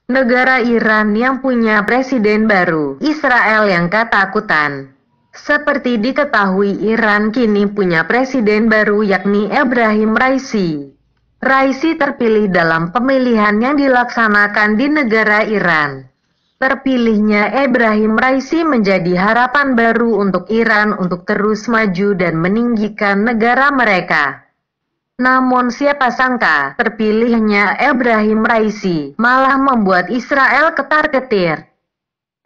Negara Iran yang punya presiden baru, Israel yang ketakutan. Seperti diketahui, Iran kini punya presiden baru yakni Ebrahim Raisi. Raisi terpilih dalam pemilihan yang dilaksanakan di negara Iran. Terpilihnya Ebrahim Raisi menjadi harapan baru untuk Iran untuk terus maju dan meninggikan negara mereka. Namun siapa sangka, terpilihnya Ebrahim Raisi malah membuat Israel ketar-ketir.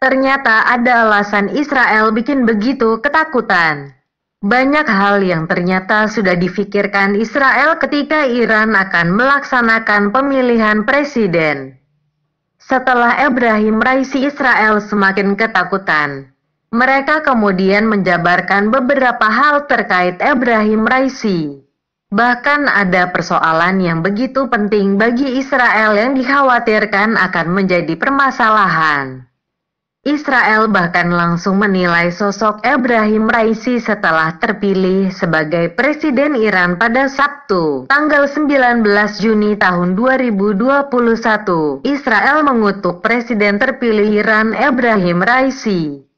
Ternyata ada alasan Israel bikin begitu ketakutan. Banyak hal yang ternyata sudah difikirkan Israel ketika Iran akan melaksanakan pemilihan presiden. Setelah Ebrahim Raisi, Israel semakin ketakutan. Mereka kemudian menjabarkan beberapa hal terkait Ebrahim Raisi. Bahkan ada persoalan yang begitu penting bagi Israel yang dikhawatirkan akan menjadi permasalahan. Israel bahkan langsung menilai sosok Ebrahim Raisi setelah terpilih sebagai Presiden Iran pada Sabtu, tanggal 19 Juni tahun 2021. Israel mengutuk Presiden terpilih Iran Ebrahim Raisi.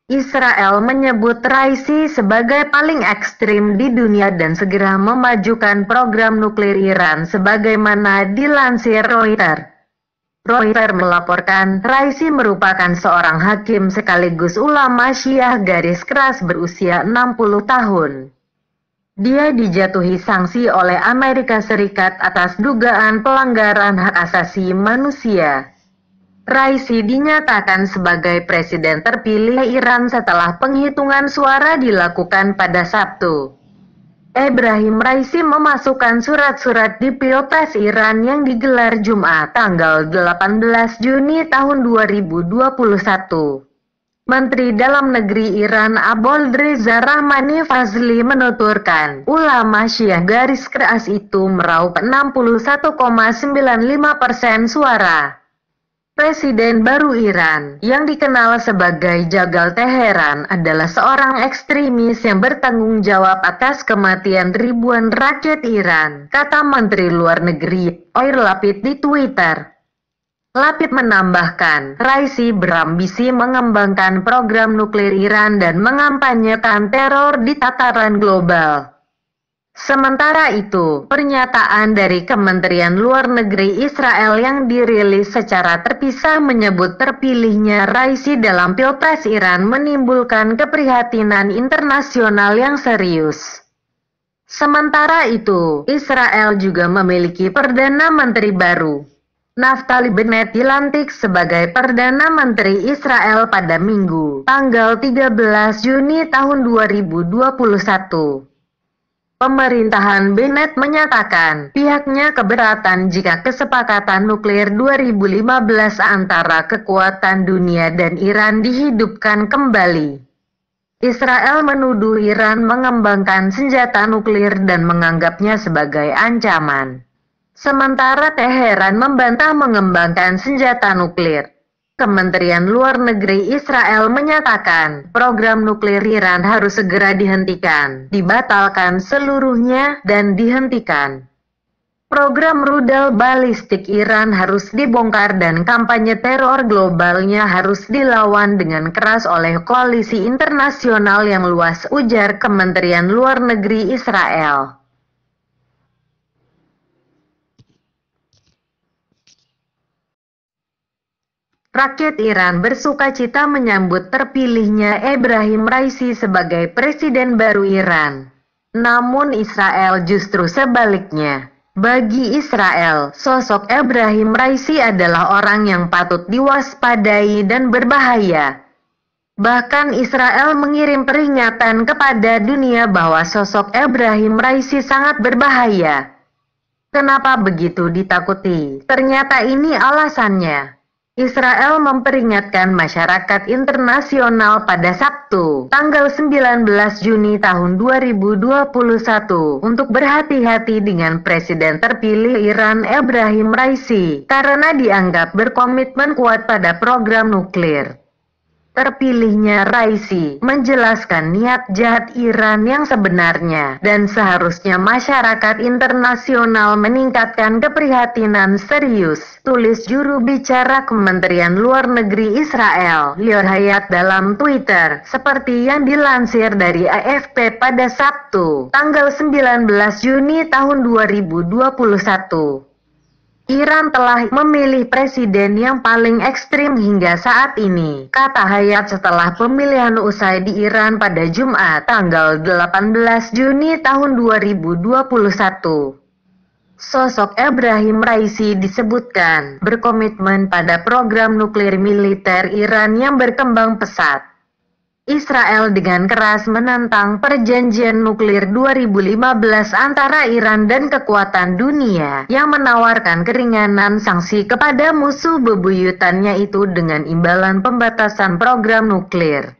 Israel menyebut Raisi sebagai paling ekstrim di dunia dan segera memajukan program nuklir Iran sebagaimana dilansir Reuters. Reuters melaporkan, Raisi merupakan seorang hakim sekaligus ulama Syiah garis keras berusia 60 tahun. Dia dijatuhi sanksi oleh Amerika Serikat atas dugaan pelanggaran hak asasi manusia. Raisi dinyatakan sebagai presiden terpilih Iran setelah penghitungan suara dilakukan pada Sabtu. Ebrahim Raisi memasukkan surat-surat di Pilpres Iran yang digelar Jumat tanggal 18 Juni tahun 2021. Menteri Dalam Negeri Iran Abolreza Rahmani Fazli menuturkan, ulama Syiah garis keras itu meraup 61,95% suara. Presiden baru Iran, yang dikenal sebagai Jagal Teheran, adalah seorang ekstremis yang bertanggung jawab atas kematian ribuan rakyat Iran, kata Menteri Luar Negeri Yair Lapid di Twitter. Lapid menambahkan, Raisi berambisi mengembangkan program nuklir Iran dan mengampanyekan teror di tataran global. Sementara itu, pernyataan dari Kementerian Luar Negeri Israel yang dirilis secara terpisah menyebut terpilihnya Raisi dalam Pilpres Iran menimbulkan keprihatinan internasional yang serius. Sementara itu, Israel juga memiliki Perdana Menteri baru. Naftali Bennett dilantik sebagai Perdana Menteri Israel pada Minggu, tanggal 13 Juni tahun 2021. Pemerintahan Bennett menyatakan pihaknya keberatan jika kesepakatan nuklir 2015 antara kekuatan dunia dan Iran dihidupkan kembali. Israel menuduh Iran mengembangkan senjata nuklir dan menganggapnya sebagai ancaman. Sementara Teheran membantah mengembangkan senjata nuklir. Kementerian Luar Negeri Israel menyatakan program nuklir Iran harus segera dihentikan, dibatalkan seluruhnya, dan dihentikan. Program rudal balistik Iran harus dibongkar dan kampanye teror globalnya harus dilawan dengan keras oleh koalisi internasional yang luas, ujar Kementerian Luar Negeri Israel. Rakyat Iran bersukacita menyambut terpilihnya Ebrahim Raisi sebagai presiden baru Iran. Namun Israel justru sebaliknya. Bagi Israel, sosok Ebrahim Raisi adalah orang yang patut diwaspadai dan berbahaya. Bahkan Israel mengirim peringatan kepada dunia bahwa sosok Ebrahim Raisi sangat berbahaya. Kenapa begitu ditakuti? Ternyata ini alasannya. Israel memperingatkan masyarakat internasional pada Sabtu, tanggal 19 Juni tahun 2021 untuk berhati-hati dengan Presiden terpilih Iran Ebrahim Raisi karena dianggap berkomitmen kuat pada program nuklir. Terpilihnya Raisi menjelaskan niat jahat Iran yang sebenarnya, dan seharusnya masyarakat internasional meningkatkan keprihatinan serius, tulis juru bicara Kementerian Luar Negeri Israel, Lior Hayat dalam Twitter, seperti yang dilansir dari AFP pada Sabtu, tanggal 19 Juni tahun 2021. Iran telah memilih presiden yang paling ekstrim hingga saat ini, kata Hayat setelah pemilihan usai di Iran pada Jumat, tanggal 18 Juni tahun 2021. Sosok Ebrahim Raisi disebutkan berkomitmen pada program nuklir militer Iran yang berkembang pesat. Israel dengan keras menentang perjanjian nuklir 2015 antara Iran dan kekuatan dunia yang menawarkan keringanan sanksi kepada musuh bebuyutannya itu dengan imbalan pembatasan program nuklir.